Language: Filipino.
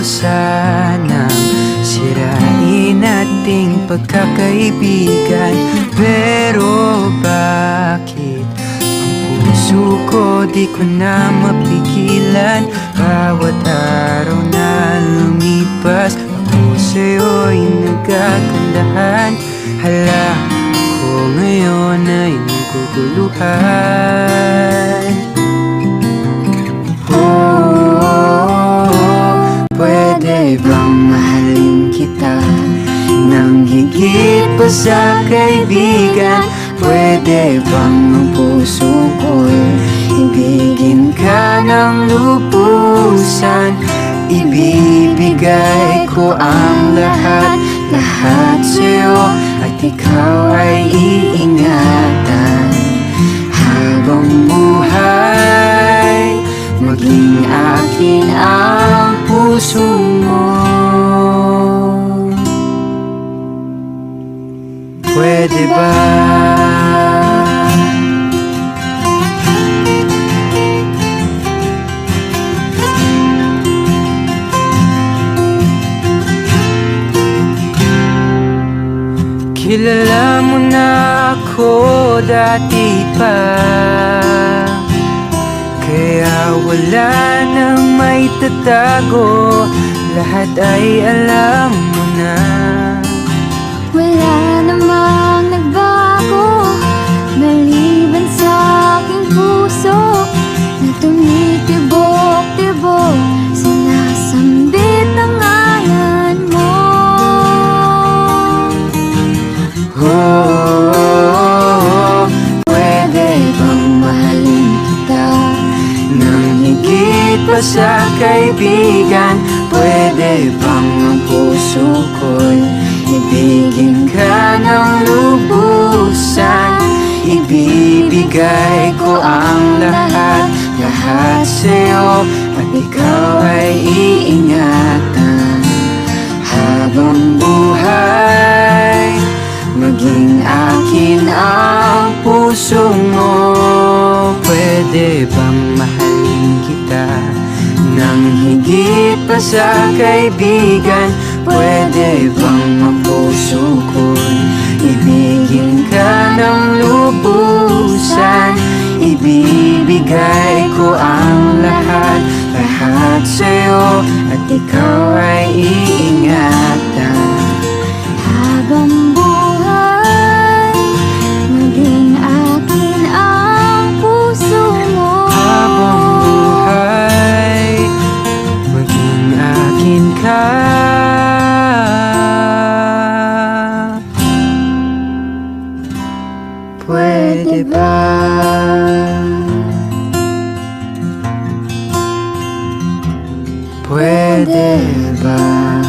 sanang sirain ating pagkakaibigan. Pero bakit ang puso ko di ko na mapigilan? Bawat araw na lumipas, ako sa'yo'y nagagandahan. Hala, ako ngayon ay naguguluhan. Pwede bang mahalin kita nang higit pa sa kaibigan? Pwede bang ang puso ko'y ibigin ka ng lubusan? Ibibigay ko ang lahat, lahat sa'yo, at ikaw ay iingatan habang buhay. Maging akin ang puso mo. Pwede ba? Kilala mo na ako dati pa, kaya wala nang may tatago, lahat ay alam mo na. Wala namang nagbago, maliban sa aking puso na tumitibok-tibok, sinasambit ang ngalan mo. Pwede bang mahalin kita nang higit pa sa kaibigan? Pwede bang ang puso ko'y ibigin ka ng lubusan? Ibibigay ko ang lahat, lahat sa'yo, at ikaw ay iingatan habang buhay. Maging akin ang puso mo. Pwede bang mahalin kita nang higit pa sa kaibigan? Pwede bang ang puso ko'y ibigin ka ng lubusan? Ibibigay ko ang lahat, lahat sa'yo, at ikaw ay iingatan Habang buhay, maging akin ang puso mo. habang buhay. Maging akin ka. Pwede ba? Pwede ba?